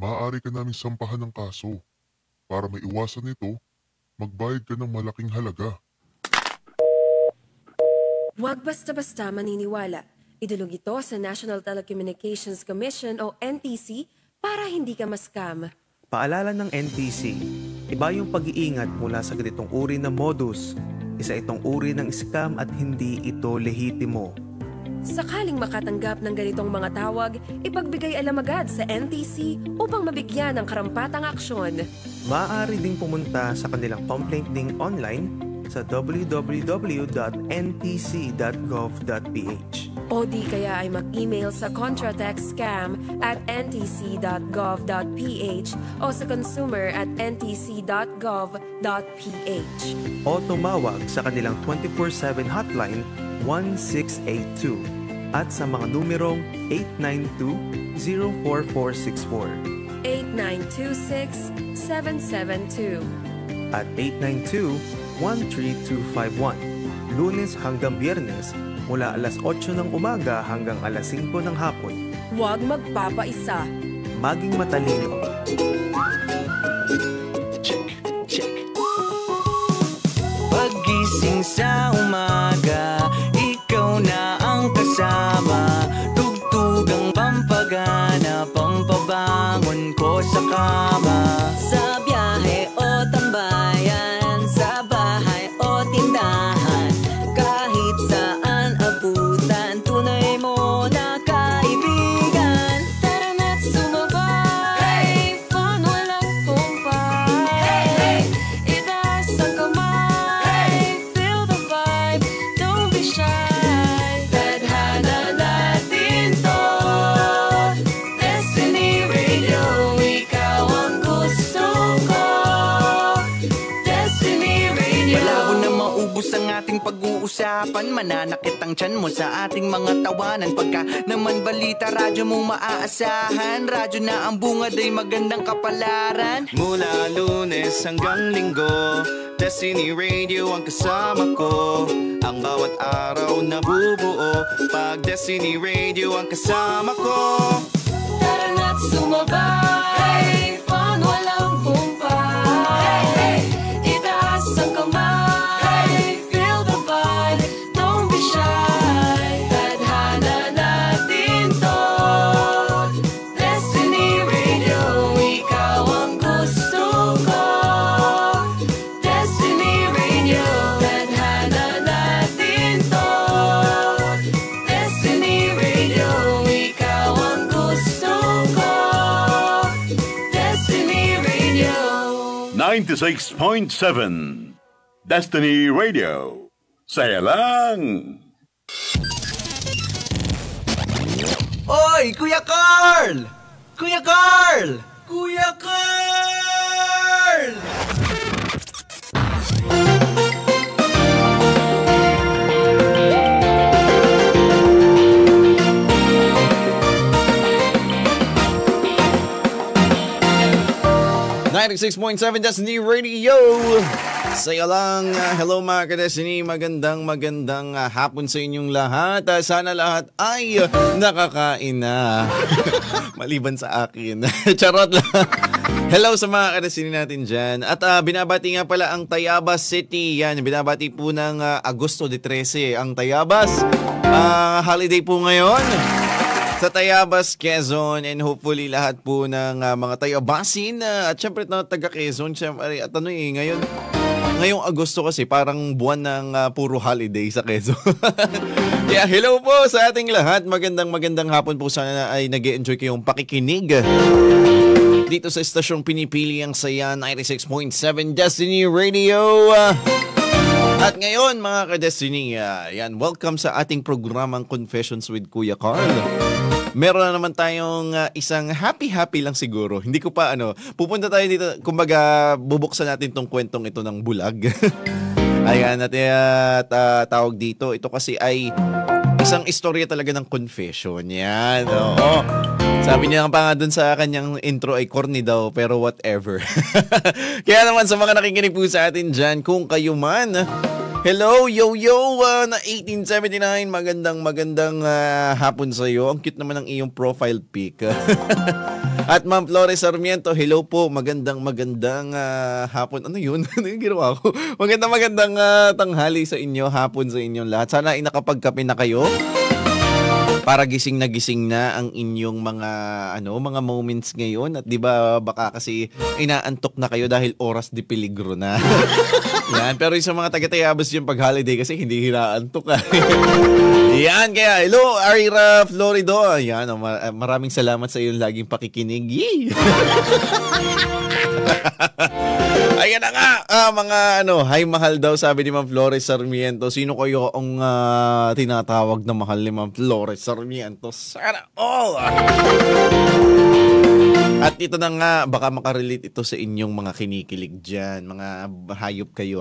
maaari ka naming sampahan ng kaso. Para maiwasan ito, magbayad ka ng malaking halaga. Huwag basta-basta maniniwala. Idulog ito sa National Telecommunications Commission o NTC para hindi ka ma-scam. Paalala ng NTC, iba yung pag-iingat mula sa ganitong uri ng modus. Isa itong uri ng scam at hindi ito lehitimo. Sakaling makatanggap ng ganitong mga tawag, ipagbigay alam agad sa NTC upang mabigyan ng karampatang aksyon. Maaari ding pumunta sa kanilang complaint link online sa www.ntc.gov.ph. O di kaya ay mag-email sa contratextscam@ntc.gov.ph o sa consumer@ntc.gov.ph. O tumawag sa kanilang 24/7 hotline 1682 at sa mga numerong 892-04464 8926-772 at 892-13251. Lunes hanggang Biyernes mula alas 8 ng umaga hanggang alas 5 ng hapon. Huwag magpapaisa. Maging matalino. Paggising sa umaga, ikaw na ang kasama. Tugtugang pampagana, pampabangon ko sa kama. Sa biyahe o tambayan, sa bahay o tindahan, kahit saan abutan, tunay mo na kaibigan. Tara na't sumabay, hey! Fun walang kumpay, hey, hey! Itaas ang kamay, hey! Feel the vibe, don't be shy. Tadhana natin to, Destiny Radio, ikaw ang gusto ko. Destiny Radio. Malabo na maubos ang ating pag-uusapan, mananakit ang tiyan mo sa ating mga tawanan. Pagka naman balita, radyo mo maaasahan. Radyo na ang bungad ay magandang kapalaran. Mula Lunes hanggang Linggo, Destiny Radio ang kasama ko. Ang bawat araw na bubuo, pag Destiny Radio ang kasama ko. Tara na't sumabay, fun walang humpay, hey, hey! Itaas ang kamay, feel the vibe, don't be shy. Tadhana natin to, Destiny Radio, ikaw ang gusto ko. Destiny Radio, tadhana natin to, Destiny Radio, ikaw ang gusto ko. Destiny Radio. 96.7 Destiny Radio. Saya lang! Oy, Kuya Carl! Kuya Carl! Kuya Carl! Destiny Radio. Saya lang. Hello mga ka-Destiny. Magandang hapon sa inyong lahat. Sana lahat ay nakakain na. Maliban sa akin. Charot lang. Hello sa mga ka-Destiny natin dyan. At binabati nga pala ang Tayabas City. Yan, binabati po ng Agosto de 13 ang Tayabas. Holiday po ngayon sa Tayabas, Quezon, and hopefully lahat po ng mga Tayabasin at syempre na taga Quezon, syempre, at ngayong Agosto kasi parang buwan ng puro holiday sa Quezon. Yeah, hello po sa ating lahat. Magandang hapon po. Sana ay nag-e-enjoy kayong pakikinig dito sa estasyong pinipili ang saya, 96.7 Destiny Radio. At ngayon mga ka-Destiny, yan, welcome sa ating programang Confessions with Kuya Carl. Meron na naman tayong isang happy lang siguro. Hindi ko pa pupunta tayo dito, kumbaga bubuksan natin tong kwentong ito ng bulag. Ayan, at tawag dito, ito kasi ay isang istorya talaga ng confession. Yan, oo. Sabi niya pa nga dun sa kanyang intro ay corny daw, pero whatever. Kaya naman sa mga nakikinig po sa atin dyan, kung kayo man Hello, yo-yo, na 1879. Magandang hapon sa iyo. Ang cute naman ng iyong profile pic. At Ma'am Flores Sarmiento, hello po. Magandang hapon. Ano yun? Ano yung ginawa ko? Magandang tanghali sa inyo, hapon sa inyong lahat. Sana ay nakapagkape na kayo. Para gising na ang inyong mga moments ngayon. At 'di ba baka kasi inaantok na kayo dahil oras de peligro na. Yan, pero yung sa mga taga-Tayabas yung pag-holiday kasi hindi hinaantok. Yan, kaya hello Arira Florido. Yan, maraming salamat sa iyong laging pakikinig. Yay! Ayan na nga, hi mahal daw sabi ni Ma'am Flores Sarmiento. Sino kayo ang tinatawag na mahal ni Ma'am Flores Sarmiento? Sana all! At ito na nga, baka makarelate ito sa inyong mga kinikilig dyan. Mga hayop kayo.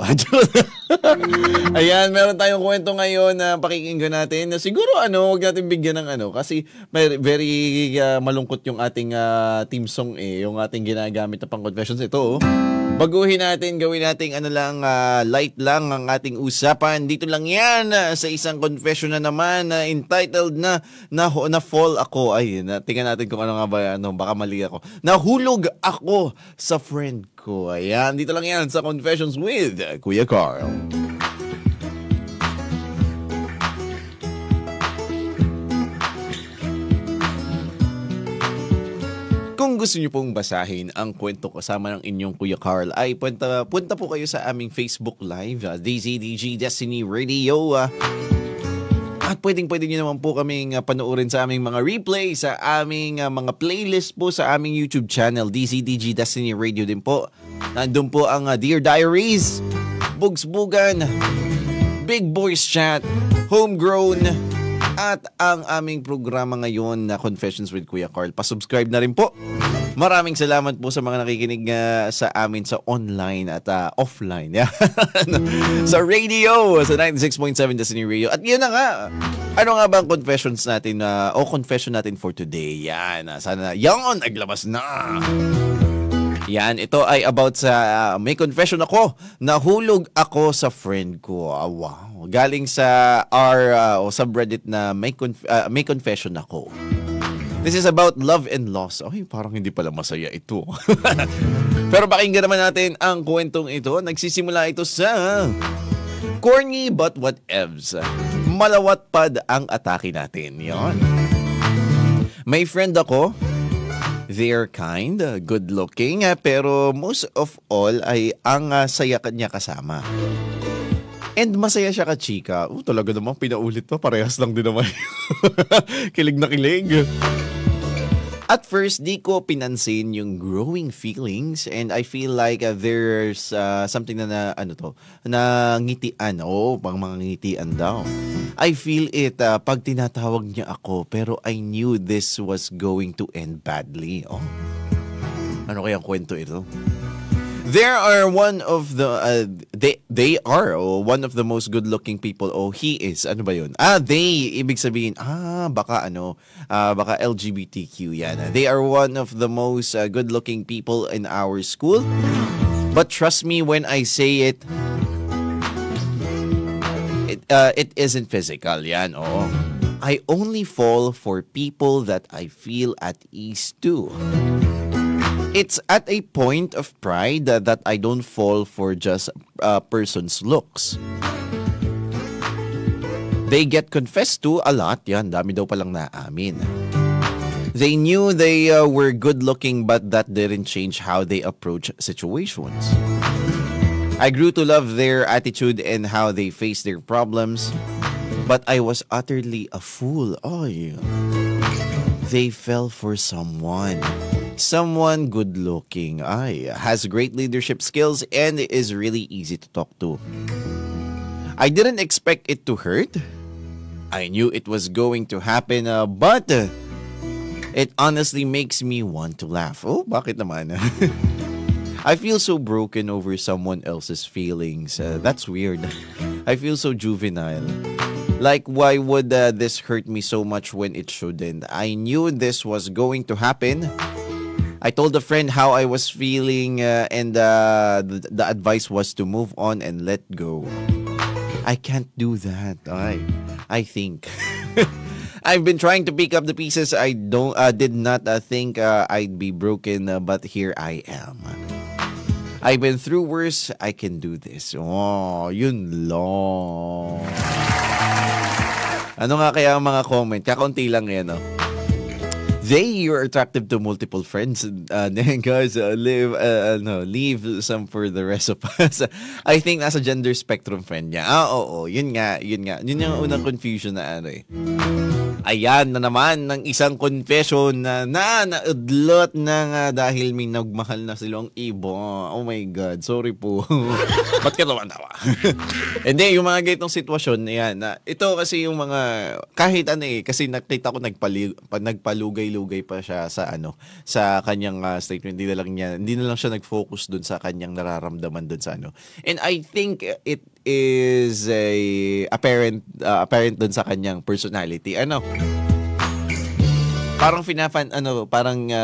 Ayan, meron tayong kwento ngayon na pakikinggan natin. Siguro huwag natin bigyan ng kasi very malungkot yung ating theme song yung ating ginagamit na pang confessions. Ito baguhin natin, gawin natin light lang ang ating usapan. Dito lang yan sa isang confession na naman entitled na fall ako. Ay, tingnan natin kung ano nga ba, baka mali ako. Nahulog ako sa friend ko. Ayan, dito lang yan sa Confessions with Kuya Carl. Kung gusto niyo pong basahin ang kwento kasama ng inyong Kuya Carl, ay punta po kayo sa aming Facebook Live, DZDG Destiny Radio. At pwede niyo naman po kaming panoorin sa aming mga replay, sa aming mga playlist po sa aming YouTube channel, DZDG Destiny Radio din po. Nandun po ang Dear Diaries, Bugsbugan, Big Boys Chat, Homegrown, at ang aming programa ngayon na Confessions with Kuya Carl. Pa-subscribe na rin po. Maraming salamat po sa mga nakikinig sa amin sa online at offline. Sa radio, sa 96.7 Destiny Radio. At yun na nga. Ano nga ba ang confessions natin confession natin for today? Yan. Sana yan, naglabas na. Yan, ito ay about sa may confession ako. Nahulog ako sa friend ko. Wow. Galing sa subreddit na may confession ako. This is about love and loss. Ay, parang hindi pala masaya ito. Pero pakinggan naman natin ang kwentong ito. Nagsisimula ito sa corny but whatevs. Malawatpad ang atake natin. Yan. May friend ako. They're kind, good-looking, pero most of all ay ang saya niya kasama. And masaya siya ka-chika. Talaga namang pinaulit pa. Parehas lang din naman. Kilig na kilig. At first, di ko pinansin yung growing feelings and I feel like there's something na ngitian. Pang mga ngitian daw. I feel it pag tinatawag niya ako pero I knew this was going to end badly. Ano kaya ang kwento ito? They are one of the most good-looking people. He is. Ano ba 'yun? They ibig sabihin baka LGBTQ yan. They are one of the most good-looking people in our school. But trust me when I say it isn't physical yan. I only fall for people that I feel at ease to. It's at a point of pride that I don't fall for just a person's looks. They get confessed to a lot. Yan, dami daw palang naamin. They knew they were good-looking but that didn't change how they approach situations. I grew to love their attitude and how they face their problems. But I was utterly a fool. They fell for someone good-looking, has great leadership skills and is really easy to talk to. I didn't expect it to hurt. I knew it was going to happen, but it honestly makes me want to laugh. Bakit naman? I feel so broken over someone else's feelings. That's weird. I feel so juvenile. Like, why would this hurt me so much when it shouldn't? I knew this was going to happen. I told a friend how I was feeling and the advice was to move on and let go. I can't do that. I think. I've been trying to pick up the pieces. I did not think I'd be broken, but here I am. I've been through worse. I can do this. Oh, yun lang. Ano nga kaya ang mga comment? Kakaunti lang yan, no? You're attractive to multiple friends. Guys, leave some for the rest of us. I think nasa gender spectrum friend niya. Oo. Yun nga. Yun yung unang confusion na ano eh. Ayan na naman ng isang confession na naudlot na dahil may nagmahal na silang iba. Oh my God. Sorry po. Ba't ka tawa? Hindi, yung mga ganitong sitwasyon, yan. Ito kasi yung mga, kahit ano eh, kasi nakita ko nagpalugay-lugay pa siya sa kanyang statement. Hindi na lang siya nag-focus dun sa kanyang nararamdaman dun sa ano. And I think it is apparent dun sa kanyang personality. Parang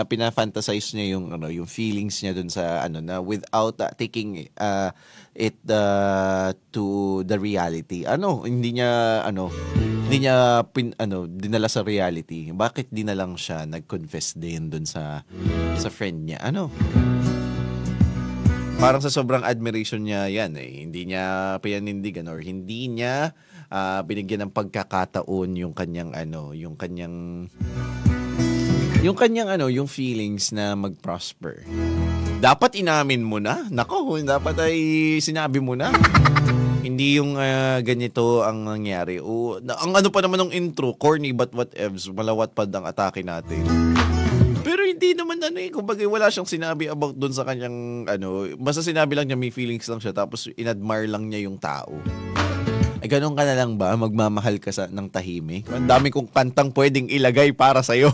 pinafantasize niya yung feelings niya dun sa na without taking it to the reality. Hindi niya dinala sa reality. Bakit di na lang siya nag-confess din dun sa friend niya? Parang sa sobrang admiration niya yan eh. Hindi niya pinanindigan or hindi niya binigyan ng pagkakataon yung feelings na mag-prosper. Dapat inamin mo na. Nako, dapat ay sinabi mo na. Hindi yung ganito ang nangyari. Ang pa naman ng intro, corny but whatevs, malawat pa ang atake natin. Pero hindi naman kumbaga wala siyang sinabi about doon sa kanyang basta sinabi lang niya may feelings lang siya tapos inadmire lang niya yung tao. Ay ganun ka na lang ba? Magmamahal ka ng tahimik? Ang dami kong kantang pwedeng ilagay para sa'yo.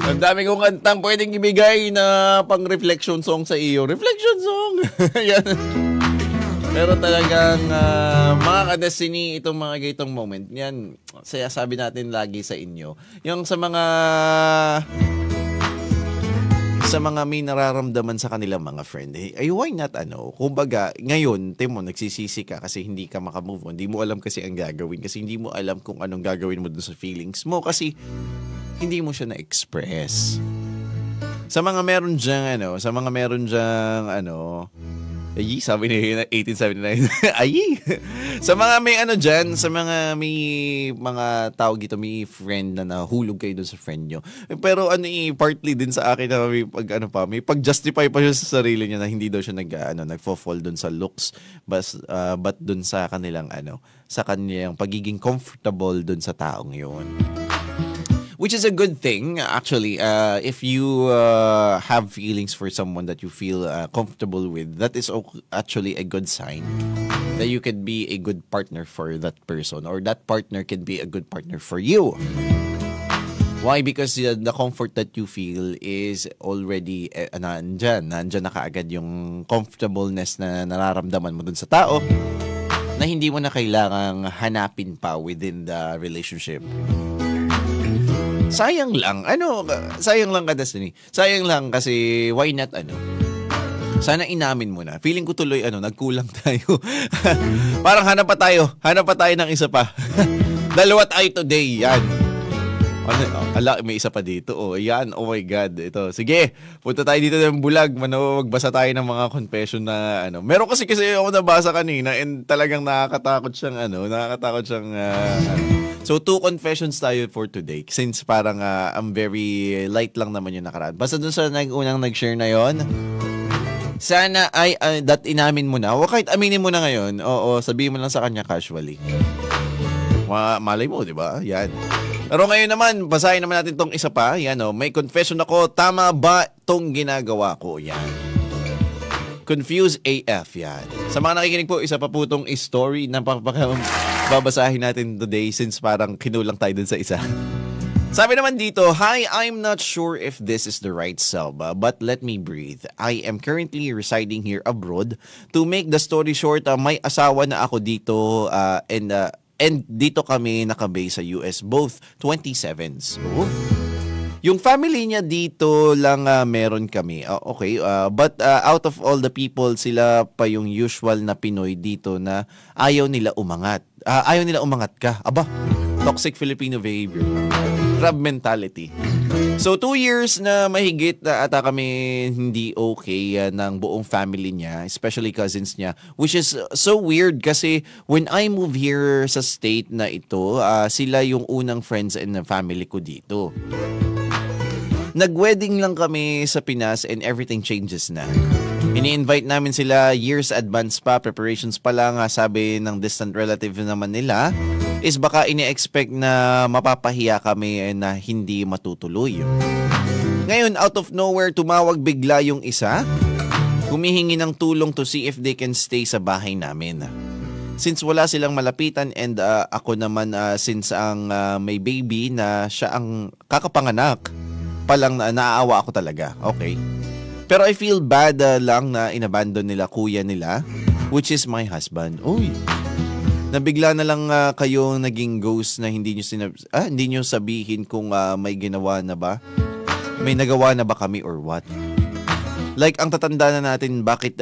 Ang dami kong kantang pwedeng ibigay na pang reflection song sa iyo. Reflection song! Yan. Pero talagang mga ka-Destiny, itong mga gaytong moment, yan, sabi natin lagi sa inyo. Yung sa mga may nararamdaman sa kanilang mga friend, why not kumbaga, ngayon, Timo, nagsisisi ka kasi hindi ka makamove on. Hindi mo alam kasi ang gagawin. Kasi hindi mo alam kung anong gagawin mo dun sa feelings mo. Kasi hindi mo siya na-express. Sa mga meron dyang sabi niya 1879. Sa mga may dyan, sa mga may mga tao dito, may friend na nahulog kayo doon sa friend nyo. Pero partly din sa akin na may pag-justify pa siya sa sarili niya na hindi daw siya nagfo-fall doon sa looks, but doon sa kanilang sa kanyang pagiging comfortable doon sa taong yun. Which is a good thing, actually. If you have feelings for someone that you feel comfortable with, that is actually a good sign that you can be a good partner for that person, or that partner can be a good partner for you. Why? Because the comfort that you feel is already nandyan na kaagad yung comfortableness na nararamdaman mo dun sa tao na hindi mo na kailangang hanapin pa within the relationship. Sayang lang ka, Destiny. Sayang lang kasi why not sana inamin mo na. Feeling ko tuloy nagkulang tayo. Parang hanap pa tayo ng isa pa. Dalawa tayo today, yan. May isa pa dito. Yan. Oh my God. Ito. Sige, punta tayo dito ng bulag. Magbasa tayo ng mga confession na Meron kasi ako nabasa kanina and talagang nakakatakot siyang So, 2 confessions tayo for today. Since parang I'm very light lang naman yung nakaraan. Basta dun sa unang nag-share na yon, sana ay that inamin mo na. O kahit aminin mo na ngayon, sabihin mo lang sa kanya casually. Malay mo, di ba? Yan. Pero ngayon naman, basahin naman natin tong isa pa. Yan may confession ako. Tama ba tong ginagawa ko? Yan. Confused AF, yan. Sa mga nakikinig po, isa pa po itong story na babasahin natin today since parang kinulang tayo dun sa isa. Sabi naman dito, hi, I'm not sure if this is the right Selba, but let me breathe. I am currently residing here abroad. To make the story short, may asawa na ako dito and dito kami nakabase sa US, both 27s. Yung family niya dito lang meron kami. Okay, but out of all the people, sila pa yung usual na Pinoy dito na ayaw nila umangat. Ayaw nila umangat ka. Aba, toxic Filipino behavior. Crab mentality. So 2 years na mahigit na ata kami hindi okay ng buong family niya, especially cousins niya, which is so weird kasi when I move here sa state na ito, sila yung unang friends and family ko dito. Nag-wedding lang kami sa Pinas and everything changes na. Ini-invite namin sila years advance pa, preparations pa lang, sabi ng distant relative naman nila is baka ini-expect na mapapahiya kami na hindi matutuloy. Ngayon, out of nowhere, tumawag bigla yung isa, humihingi ng tulong to see if they can stay sa bahay namin. Since wala silang malapitan and ako naman since ang may baby na siya ang kakapanganak, palang naaawa ako talaga. Okay. Pero I feel bad lang na inabandon nila kuya nila, which is my husband. Uy, nabigla na lang kayo naging ghost na hindi nyo sabihin kung may ginawa na ba? May nagawa na ba kami or what? Like, ang tatanda na natin, bakit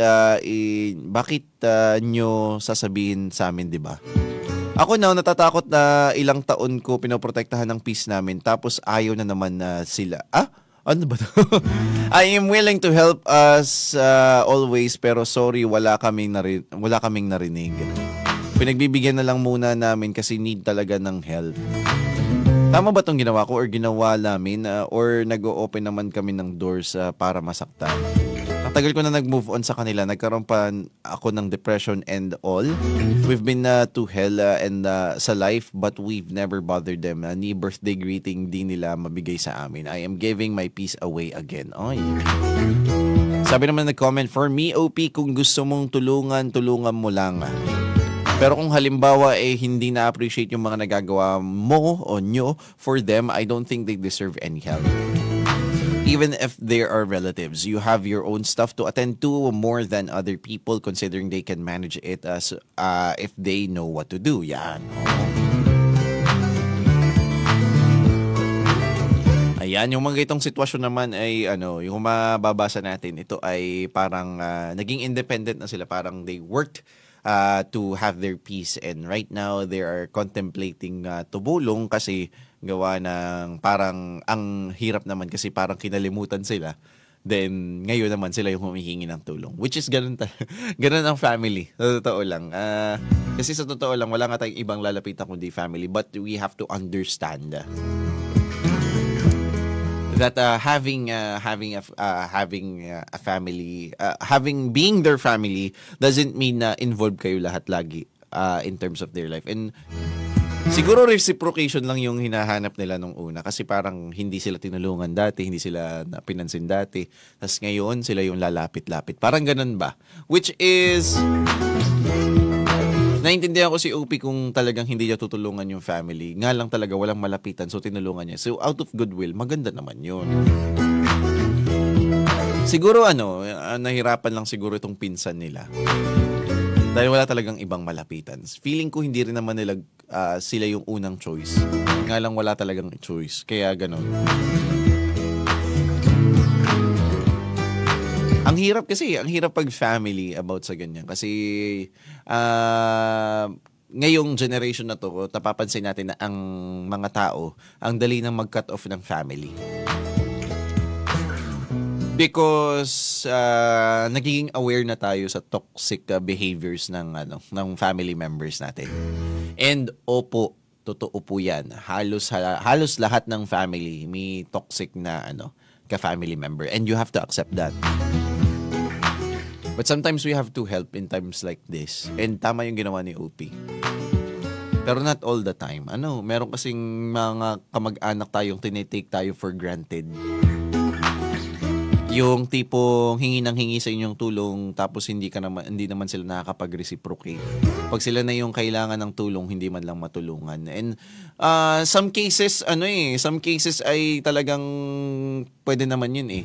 nyo sasabihin sa amin, di ba? Ako na natatakot na ilang taon ko pinoprotektahan ng peace namin, tapos ayaw na naman na sila. Ano ba to? I am willing to help us always, pero sorry, wala kaming narinig. Pinagbibigyan na lang muna namin kasi need talaga ng help. Tama ba itong ginawa ko or ginawa namin or nag-o-open naman kami ng doors para masaktan? Ang tagal ko na nag-move on sa kanila. Nagkaroon pa ako ng depression and all. We've been to hell and sa life but we've never bothered them. Ni birthday greeting di nila mabigay sa amin. I am giving my peace away again. Oy. Sabi naman nag-comment, for me, OP, kung gusto mong tulungan mo lang. Pero kung halimbawa hindi na-appreciate yung mga nagagawa mo o nyo for them, I don't think they deserve any help. Even if they are relatives, you have your own stuff to attend to more than other people considering they can manage it as if they know what to do. Yan. Ayan, yung mga itong sitwasyon naman ay yung mababasa natin, ito ay parang naging independent na sila, parang they worked to have their peace and right now they are contemplating tumulong kasi gawa ng parang ang hirap naman kasi parang kinalimutan sila. Then ngayon naman sila yung humihingi ng tulong, which is ganun ang family. Sa totoo lang. Kasi sa totoo lang wala nga tayong ibang lalapitan kundi family, but we have to understand that having a family, being their family doesn't mean na involved kayo lahat lagi in terms of their life. And siguro reciprocation lang yung hinahanap nila nung una kasi parang hindi sila tinulungan dati, hindi sila pinansin dati. Tapos ngayon sila yung lalapit-lapit. Parang ganun ba? Which is naintindihan ko si OP kung talagang hindi niya tutulungan yung family. Nga lang talaga walang malapitan so tinulungan niya. So out of goodwill, maganda naman yun. Siguro nahirapan lang siguro itong pinsan nila. Dahil wala talagang ibang malapitan. Feeling ko hindi rin naman nila sila yung unang choice. Nga lang wala talagang choice. Kaya ganon. Ang hirap pag family about sa ganyan. Kasi ngayong generation na to, napapansin natin na ang mga tao, ang dali nang mag-cut off ng family. Because nagiging aware na tayo sa toxic behaviors ng family members natin. And opo, totoo po yan. Halos lahat ng family may toxic na ka-family member. And you have to accept that. But sometimes we have to help in times like this. And tama yung ginawa ni OP. Pero not all the time. Meron kasing mga kamag-anak tayong tinitake tayo for granted. Yung tipong hingi ng hingi sa inyong tulong tapos hindi naman sila nakakapag-reciprocate. Pag sila na yung kailangan ng tulong, hindi man lang matulungan. And some cases ay talagang pwede naman yun eh.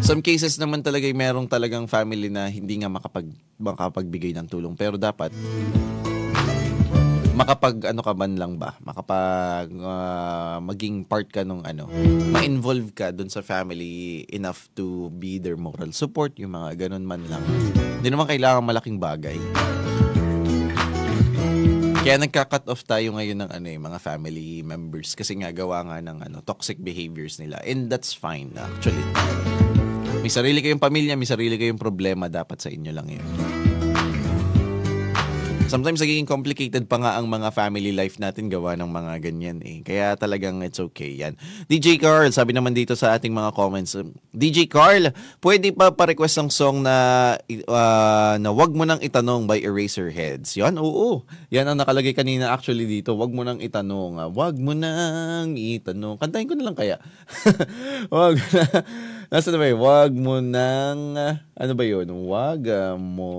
Some cases naman talaga merong talagang family na hindi nga makapagbigay ng tulong. Pero dapat makapag ano ka man lang ba, makapag maging part ka nung ano, ma-involve ka dun sa family enough to be their moral support, yung mga ganun man lang. Hindi naman kailangan malaking bagay. Kaya nagka-cut off tayo ngayon ng ano, mga family members kasi nga gawa nga ng ano, toxic behaviors nila. And that's fine actually. May sarili kayong pamilya, may sarili kayong problema, dapat sa inyo lang yun. Sometimes nagiging complicated pa nga ang mga family life natin gawa ng mga ganyan eh. Kaya talagang it's okay yan. DJ Carl, sabi naman dito sa ating mga comments, DJ Carl, pwede pa pa-request ng song na Wag Mo Nang Itanong by Eraserheads. Yan, oo. Yan ang nakalagay kanina actually dito. Wag Mo Nang Itanong. Wag Mo Nang Itanong. Kantahin ko na lang kaya. Wag na. Nasaan na ba yun? Wag Mo Nang, ano ba yun? Wag mo...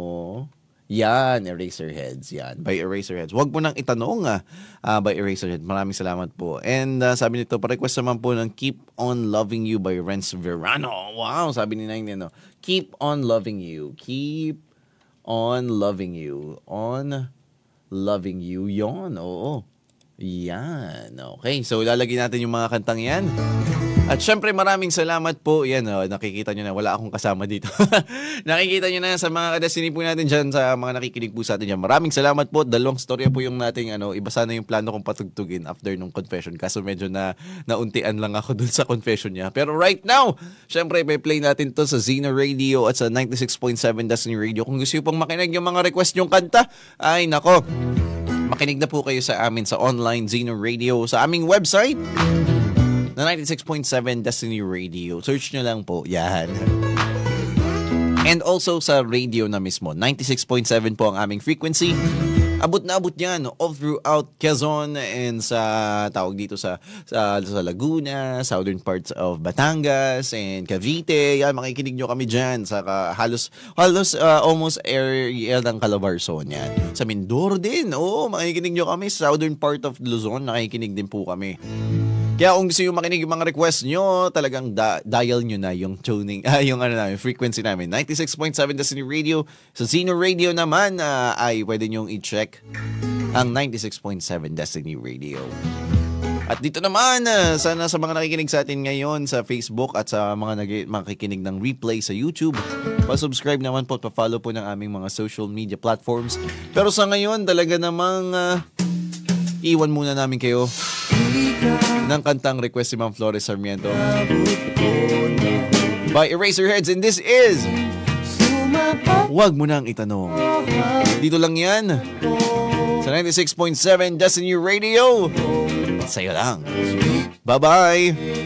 Yan, Eraserheads. Yan, by Eraserheads. Wag mo nang itanong by Eraserheads. Maraming salamat po. And sabi nito, pa-request naman po ng Keep On Loving You by Renz Verano. Wow, sabi ni Nine no. Keep On Loving You. Keep On Loving You. On Loving You. Yon, oo. Yan. Okay, so lalagyan natin yung mga kantang yan. At syempre maraming salamat po. Yan, nakikita nyo na wala akong kasama dito. Nakikita nyo na sa mga kadestiny po natin dyan, sa mga nakikinig po sa atin dyan. Maraming salamat po. Dalawang storya po yung nating iba sana yung plano kong patugtugin after nung confession. Kaso medyo nauntian lang ako dun sa confession niya. Pero right now, syempre play natin to sa Zeno Radio at sa 96.7 Destiny Radio. Kung gusto nyo pong makinig yung mga request yung kanta, ay nako, makinig na po kayo sa amin sa online Zeno Radio, sa aming website na 96.7 Destiny Radio. Search nyo lang po. Yan. And also sa radio na mismo. 96.7 po ang aming frequency. Abot na abot yan all throughout Quezon and sa tawag dito sa Laguna, southern parts of Batangas and Cavite. Yan, makikinig nyo kami dyan sa halos almost area ng Calabarzon. Yan. Sa Mindoro din. Oo, makikinig nyo kami. Southern part of Luzon, nakikinig din po kami. Kaya kung gusto nyo makinig yung mga request nyo, talagang dial nyo na yung tuning, yung frequency namin. 96.7 Destiny Radio. Sa Zeno Radio naman, ay pwede nyong i-check ang 96.7 Destiny Radio. At dito naman, sana sa mga nakikinig sa atin ngayon sa Facebook at sa mga makikinig ng replay sa YouTube, pa-subscribe naman po at pa-follow po ng aming mga social media platforms. Pero sa ngayon, talaga namang iwan muna namin kayo ng kantang request si Ma'am Flores Sarmiento by Eraserheads, and this is Wag Mo Nang Itanong. Dito lang yan sa 96.7 Destiny Radio. Sa'yo lang. Bye-bye.